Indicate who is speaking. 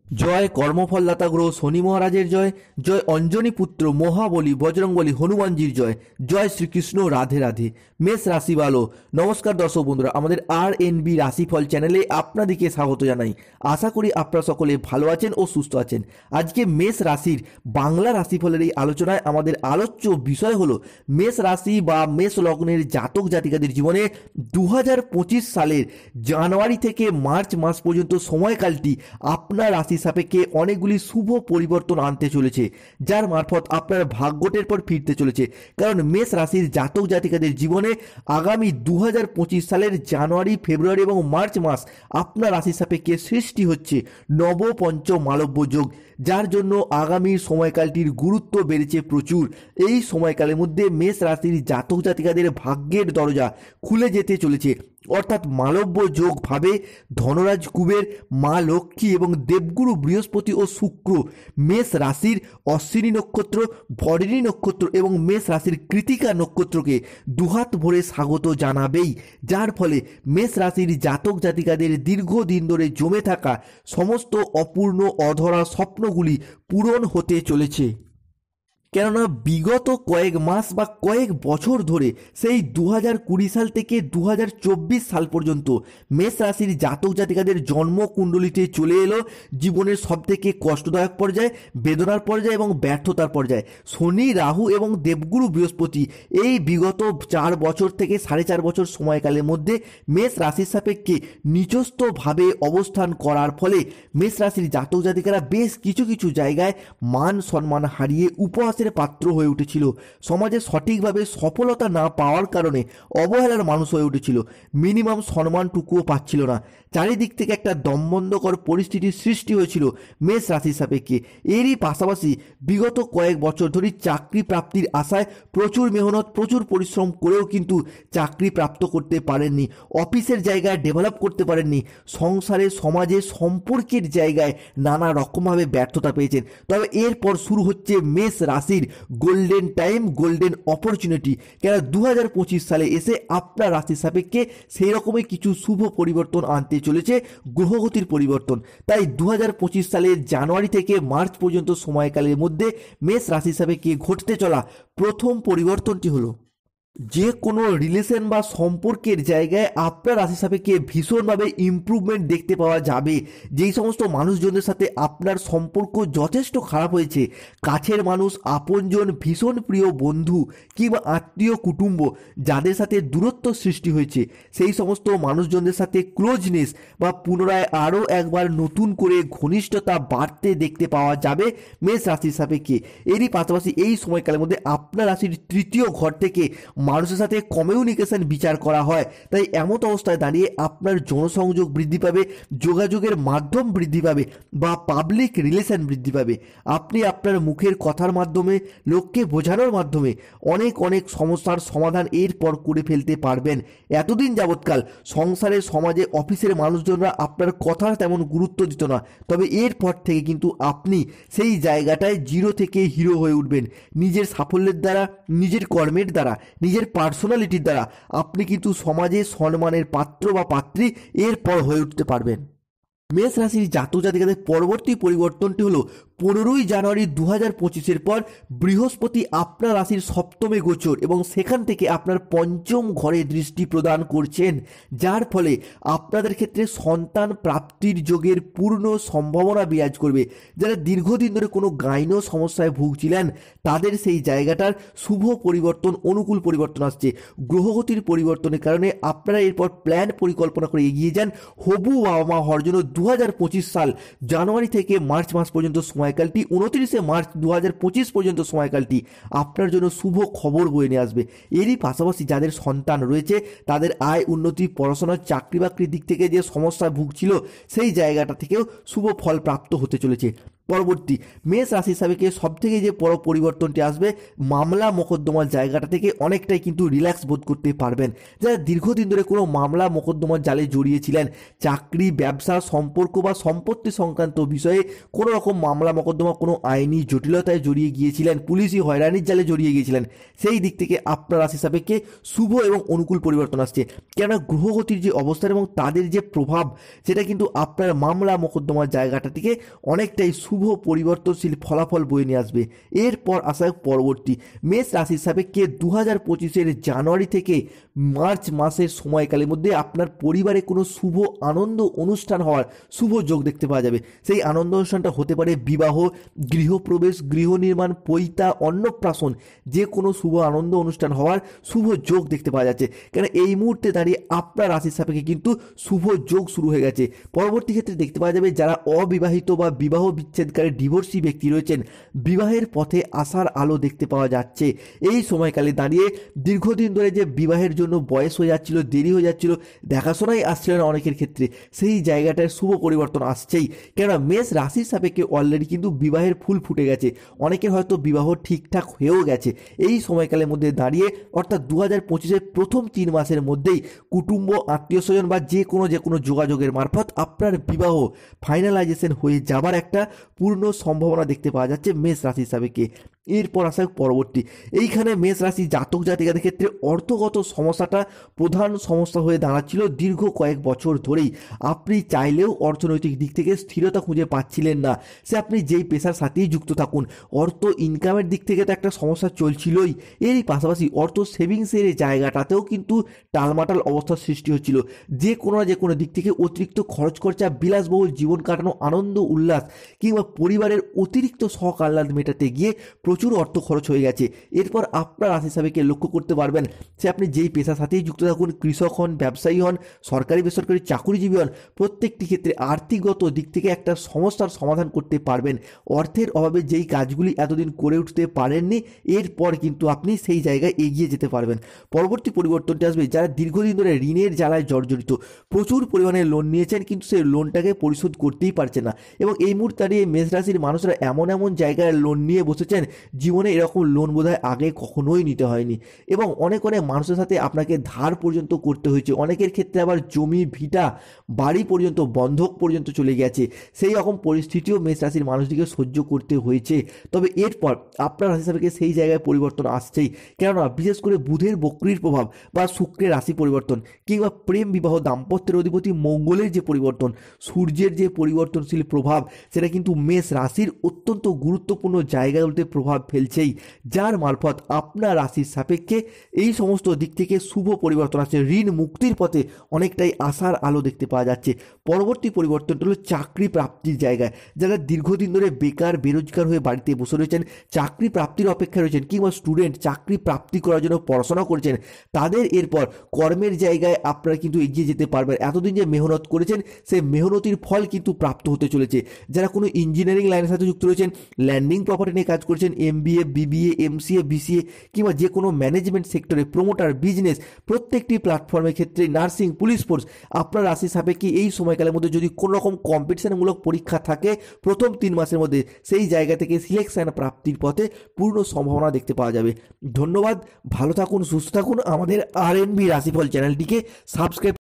Speaker 1: জয় কর্মফলদাতা গ্রহ শনি মহারাজের জয়, জয় অঞ্জনী পুত্র মহাবলী বজরংবলী হনুমানজির জয়, জয় শ্রীকৃষ্ণ, রাধে রাধে। মেষ রাশি ভালো। নমস্কার দর্শক বন্ধুরা, আমাদের RNB রাশিফল চ্যানেলে আপনাদেরকে স্বাগত জানাই। আশা করি আপনারা সকলে ভালো আছেন ও সুস্থ আছেন। আজকে মেষ রাশির বাংলা রাশিফলের এই আলোচনায় আমাদের আলোচ্য বিষয় হলো মেষ রাশি বা মেষ লগ্নের জাতক জাতিকাদের জীবনে 2025 সালের জানুয়ারি থেকে মার্চ মাস পর্যন্ত সময়কালটি আপনার রাশি সাপেক্ষে অনেকগুলি শুভ পরিবর্তন আনতে চলেছে, যার মারফত আপনার ভাগ্যটের পর ফিরতে চলেছে। কারণ মেষ রাশির জাতক জাতিকাদের জীবনে আগামী 2025 সালের জানুয়ারি, ফেব্রুয়ারি এবং মার্চ মাস আপনার রাশি সাপেক্ষে সৃষ্টি হচ্ছে নবপঞ্চ মালব্য যোগ, যার জন্য আগামী সময়কালটির গুরুত্ব বেড়েছে প্রচুর। এই সময়কালের মধ্যে মেষ রাশির জাতক জাতিকাদের ভাগ্যের দরজা খুলে যেতে চলেছে। অর্থাৎ মালব্য যোগ ভাবে ধনরাজ কুবের, মা লক্ষ্মী এবং দেবগুরু বৃহস্পতি ও শুক্র মেষ রাশির অশ্বিনী নক্ষত্র, ভরণী নক্ষত্র এবং মেষ রাশির কৃতিকা নক্ষত্রকে দুহাত ভরে স্বাগত জানাবেই, যার ফলে মেষ রাশির জাতক জাতিকাদের দীর্ঘদিন ধরে জমে থাকা সমস্ত অপূর্ণ অধরা স্বপ্নগুলি পূরণ হতে চলেছে। কেননা বিগত কয়েক মাস বা কয়েক বছর ধরে সেই 2020 সাল থেকে 2024 সাল পর্যন্ত মেষ রাশির জাতক জাতিকাদের জন্মকুণ্ডলিতে চলে এলো জীবনের সবথেকে কষ্টদায়ক পর্যায়, বেদনার পর্যায় এবং ব্যর্থতার পর্যায়। শনি, রাহু এবং দেবগুরু বৃহস্পতি এই বিগত 4 বছর থেকে 4.5 বছর সময়কালের মধ্যে মেষ রাশির সাপেক্ষে নিচস্থভাবে অবস্থান করার ফলে মেষ রাশির জাতক জাতিকারা বেশ কিছু কিছু জায়গায় মান সম্মান হারিয়ে উপহাসের পাত্র হয়ে উঠেছিল। সমাজে সঠিকভাবে সফলতা না পাওয়ার কারণে অবহেলার মানুষ হয়ে উঠেছিল, মিনিমাম সম্মানটুকুও পাচ্ছিল না। চারিদিক থেকে একটা দমবন্ধকর পরিস্থিতির সৃষ্টি হয়েছিল মেষ রাশির সাপেক্ষে। এরই পাশাপাশি বিগত কয়েক বছর ধরে চাকরি প্রাপ্তির আশায় প্রচুর মেহনত, প্রচুর পরিশ্রম করেও কিন্তু চাকরি প্রাপ্ত করতে পারেননি, অফিসের জায়গায় ডেভেলপ করতে পারেননি, সংসারে সমাজে সম্পর্কের জায়গায় নানা রকমভাবে ব্যর্থতা পেয়েছেন। তবে এরপর শুরু হচ্ছে মেষ রাশির গোল্ডেন টাইম, গোল্ডেন অপরচুনিটি। কেন 2025 সালে এসে আপনার রাশির সাপেক্ষে সেই রকমই কিছু শুভ পরিবর্তন আনতে চলেছে, গ্রহগতির পরিবর্তন। তাই 2025 সালের জানুয়ারি থেকে মার্চ পর্যন্ত সময়কালের মধ্যে মেষ রাশি সাপেক্ষে ঘটতে চলা প্রথম পরিবর্তনটি হলো যে কোনো রিলেশন বা সম্পর্কের জায়গায় আপনার রাশি সাপেক্ষে ভীষণভাবে ইমপ্রুভমেন্ট দেখতে পাওয়া যাবে। যেই সমস্ত মানুষজনদের সাথে আপনার সম্পর্ক যথেষ্ট খারাপ হয়েছে, কাছের মানুষ, আপনজন, ভীষণ প্রিয় বন্ধু কিংবা আত্মীয় কুটুম্ব যাদের সাথে দূরত্ব সৃষ্টি হয়েছে, সেই সমস্ত মানুষজনদের সাথে ক্লোজনেস বা পুনরায় আরও একবার নতুন করে ঘনিষ্ঠতা বাড়তে দেখতে পাওয়া যাবে মেষ রাশির সাপেক্ষে। এরই পাশাপাশি এই সময়কালের মধ্যে আপনার রাশির তৃতীয় ঘর থেকে মানুষের সাথে কমিউনিকেশন বিচার করা হয়। তাই এমন অবস্থায় দাঁড়িয়ে আপনার জনসংযোগ বৃদ্ধি পাবে, যোগাযোগের মাধ্যম বৃদ্ধি পাবে বা পাবলিক রিলেশন বৃদ্ধি পাবে। আপনি আপনার মুখের কথার মাধ্যমে, লোককে বোঝানোর মাধ্যমে অনেক অনেক সমস্যার সমাধান এরপর করে ফেলতে পারবেন। এতদিন যাবৎকাল সংসারে, সমাজে, অফিসের মানুষজনরা আপনার কথার তেমন গুরুত্ব দিত না, তবে এরপর থেকে কিন্তু আপনি সেই জায়গাটায় জিরো থেকে হিরো হয়ে উঠবেন। নিজের সাফল্যের দ্বারা, নিজের কর্মের দ্বারা, নিজের পার্সোনালিটির দ্বারা আপনি কিন্তু সমাজে সম্মানের পাত্র বা পাত্রী এরপর হয়ে উঠতে পারবেন। মেষ রাশির জাতক জাতিকাদের পরবর্তী পরিবর্তনটি হলো 15ই জানুয়ারি 2025-এর পর বৃহস্পতি আপনার রাশির সপ্তমে গোচর এবং সেখান থেকে আপনার পঞ্চম ঘরে দৃষ্টি প্রদান করছেন, যার ফলে আপনাদের ক্ষেত্রে সন্তান প্রাপ্তির যোগের পূর্ণ সম্ভাবনা বিরাজ করবে। যারা দীর্ঘদিন ধরে কোনো গাইনো সমস্যায় ভুগছিলেন তাদের সেই জায়গাটার শুভ পরিবর্তন, অনুকূল পরিবর্তন আসছে। গ্রহগতির পরিবর্তনের কারণে আপনারা এরপর প্ল্যান পরিকল্পনা করে এগিয়ে যান হবু বাবা মা হওয়ার জন্য। 2025 সাল জানুয়ারি থেকে মার্চ মাস পর্যন্ত সময়কালটি, 29শে মার্চ 2025 পর্যন্ত সময়কালটি আপনার জন্য শুভ খবর বয়ে নিয়ে আসবে। এরই পাশাপাশি যাদের সন্তান রয়েছে তাদের আয় উন্নতি, পড়াশোনার, চাকরি বাকরির দিক থেকে যে সমস্যায় ভুগছিল সেই জায়গাটা থেকেও শুভ ফল প্রাপ্ত হতে চলেছে। পরবর্তী মেষ রাশি হিসাবে সব থেকে যে বড় পরিবর্তনটি আসবে, মামলা মোকদ্দমার জায়গাটা থেকে অনেকটাই কিন্তু রিল্যাক্স বোধ করতে পারবেন। যারা দীর্ঘদিন ধরে কোনো মামলা মোকদ্দমার জালে জড়িয়েছিলেন, চাকরি, ব্যবসা, সম্পর্ক বা সম্পত্তি সংক্রান্ত বিষয়ে কোনো রকম মামলা মোকদ্দমা, কোনো আইনি জটিলতায় জড়িয়ে গিয়েছিলেন, পুলিশি হয়রানির জালে জড়িয়ে গিয়েছিলেন, সেই দিক থেকে আপনার রাশি সাপেক্ষে শুভ এবং অনুকূল পরিবর্তন আসছে। কেননা গ্রহগতির যে অবস্থান এবং তাদের যে প্রভাব, সেটা কিন্তু আপনার মামলা মোকদ্দমার জায়গাটা থেকে অনেকটাই শুভ পরিবর্তনশীল ফলাফল বয়ে নিয়ে আসবে। এরপর আসা পরবর্তী মেষ রাশির সাপেক্ষে 2025-এর জানুয়ারি থেকে মার্চ মাসের সময়কালের মধ্যে আপনার পরিবারে কোনো শুভ আনন্দ অনুষ্ঠান হওয়ার শুভ যোগ দেখতে পাওয়া যাবে। সেই আনন্দ অনুষ্ঠানটা হতে পারে বিবাহ, গৃহপ্রবেশ, গৃহ নির্মাণ, পৈতা, অন্নপ্রাশন, যে কোনো শুভ আনন্দ অনুষ্ঠান হওয়ার শুভ যোগ দেখতে পাওয়া যাচ্ছে। কেন এই মুহূর্তে দাঁড়িয়ে আপনার রাশির সাপেক্ষে কিন্তু শুভ যোগ শুরু হয়ে গেছে। পরবর্তী ক্ষেত্রে দেখতে পাওয়া যাবে যারা অবিবাহিত বা বিবাহ বিচ্ছেদকারী ডিভোর্সি ব্যক্তি রয়েছেন, বিবাহের পথে আসার আলো দেখতে পাওয়া যাচ্ছে। এই সময়কালে দাঁড়িয়ে দীর্ঘদিন ধরে যে বিবাহের জন্য বয়স হয়ে যাচ্ছিল, দেরি হয়ে যাচ্ছিল, দেখাশোনাই আসছিল না অনেকের ক্ষেত্রে, সেই জায়গাটায় শুভ পরিবর্তন আসছেই। কেননা মেষ রাশির সাপেক্ষে অলরেডি কিন্তু বিবাহের ফুল ফুটে গেছে, অনেকের হয়তো বিবাহ ঠিকঠাক হয়েও গেছে। এই সময়কালের মধ্যে দাঁড়িয়ে অর্থাৎ 2025-এর প্রথম 3 মাসের মধ্যেই কুটুম্ব, আত্মীয় স্বজন বা যে কোনো যোগাযোগের মারফত আপনার বিবাহ ফাইনালাইজেশন হয়ে যাবার একটা পূর্ণ সম্ভাবনা দেখতে পাওয়া যাচ্ছে মেষ রাশি সাপেক্ষে। এরপর আসা পরবর্তী, এইখানে মেষ রাশি জাতক জাতিকাদের ক্ষেত্রে অর্থগত সমস্যাটা প্রধান সমস্যা হয়ে দাঁড়াচ্ছিল দীর্ঘ কয়েক বছর ধরেই। আপনি চাইলেও অর্থনৈতিক দিক থেকে স্থিরতা খুঁজে পাচ্ছিলেন না, সে আপনি যেই পেশার সাথেই যুক্ত থাকুন। অর্থ ইনকামের দিক থেকে তো একটা সমস্যা চলছিলই, এরই পাশাপাশি অর্থ সেভিংসের জায়গাটাতেও কিন্তু টালমাটাল অবস্থার সৃষ্টি হচ্ছিল। যে কোনো দিক থেকে অতিরিক্ত খরচ খরচা, বিলাসবহুল জীবন কাটানো, আনন্দ উল্লাস কিংবা পরিবারের অতিরিক্ত শখ আহ্লাদ মেটাতে গিয়ে প্রচুর অর্থ খরচ হয়ে গেছে। এরপর আপনার রাশি হিসাবে লক্ষ্য করতে পারবেন, সে আপনি যেই পেশার সাথেই যুক্ত থাকুন, কৃষক হন, ব্যবসায়ী হন, সরকারি বেসরকারি চাকুরিজীবী হন, প্রত্যেকটি ক্ষেত্রে আর্থিকগত দিক থেকে একটা সমস্যার সমাধান করতে পারবেন। অর্থের অভাবে যেই কাজগুলি এতদিন করে উঠতে পারেননি, এরপর কিন্তু আপনি সেই জায়গায় এগিয়ে যেতে পারবেন। পরবর্তী পরিবর্তনটি আসবে যারা দীর্ঘদিন ধরে ঋণের জ্বালায় জর্জরিত, প্রচুর পরিমাণে লোন নিয়েছেন কিন্তু সেই লোনটাকে পরিশোধ করতেই পারছে না, এবং এই মুহূর্তে দাঁড়িয়ে মেষ রাশির মানুষরা এমন জায়গায় লোন নিয়ে বসেছেন, জীবনে এরকম লোন বোধহয় আগে কখনোই নিতে হয়নি, এবং অনেক মানুষের সাথে আপনাকে ধার পর্যন্ত করতে হয়েছে। অনেকের ক্ষেত্রে আবার জমি, ভিটা, বাড়ি পর্যন্ত বন্ধক পর্যন্ত চলে গেছে। সেই রকম পরিস্থিতিও মেষ রাশির মানুষটিকে সহ্য করতে হয়েছে। তবে এরপর আপনার রাশি হিসাবে সেই জায়গায় পরিবর্তন আসছেই। কেননা বিশেষ করে বুধের বক্রির প্রভাব বা শুক্রের রাশি পরিবর্তন কিংবা প্রেম, বিবাহ, দাম্পত্যের অধিপতি মঙ্গলের যে পরিবর্তন, সূর্যের যে পরিবর্তনশীল প্রভাব, সেটা কিন্তু মেষ রাশির অত্যন্ত গুরুত্বপূর্ণ জায়গাগুলোতে প্রভাব ফেলছেই, যার মারফত আপনার রাশির সাপেক্ষে এই সমস্ত দিক থেকে শুভ পরিবর্তন আসছে। ঋণ মুক্তির পথে অনেকটাই আশার আলো দেখতে পাওয়া যাচ্ছে। পরবর্তী পরিবর্তনটা হলো চাকরি প্রাপ্তির জায়গায়। যারা দীর্ঘদিন ধরে বেকার, বেরোজগার হয়ে বাড়িতে বসে রয়েছেন, চাকরি প্রাপ্তির অপেক্ষায় রয়েছেন, কিংবা স্টুডেন্ট চাকরি প্রাপ্তি করার জন্য পড়াশোনা করেছেন, তাদের এরপর কর্মের জায়গায় আপনারা কিন্তু এগিয়ে যেতে পারবেন। এতদিন যে মেহনত করেছেন, সেই মেহনতির ফল কিন্তু প্রাপ্ত হতে চলেছে। যারা কোনো ইঞ্জিনিয়ারিং লাইনের সাথে যুক্ত রয়েছেন, ল্যান্ডিং প্রপার্টি নিয়ে কাজ করছেন, MBA, BBA, MCA, BCA কিংবা যে কোনো ম্যানেজমেন্ট সেক্টরে, প্রমোটার, বিজনেস, প্রত্যেকটি প্ল্যাটফর্মের ক্ষেত্রে, নার্সিং, পুলিশ ফোর্স, আপনার রাশি সাপেক্ষে এই সময়কালের মধ্যে যদি কোনো রকম কম্পিটিশনমূলক পরীক্ষা থাকে প্রথম 3 মাসের মধ্যে, সেই জায়গা থেকে সিলেকশন প্রাপ্তির পথে পূর্ণ সম্ভাবনা দেখতে পাওয়া যাবে। ধন্যবাদ, ভালো থাকুন, সুস্থ থাকুন। আমাদের RNB রাশিফল চ্যানেলটিকে সাবস্ক্রাইব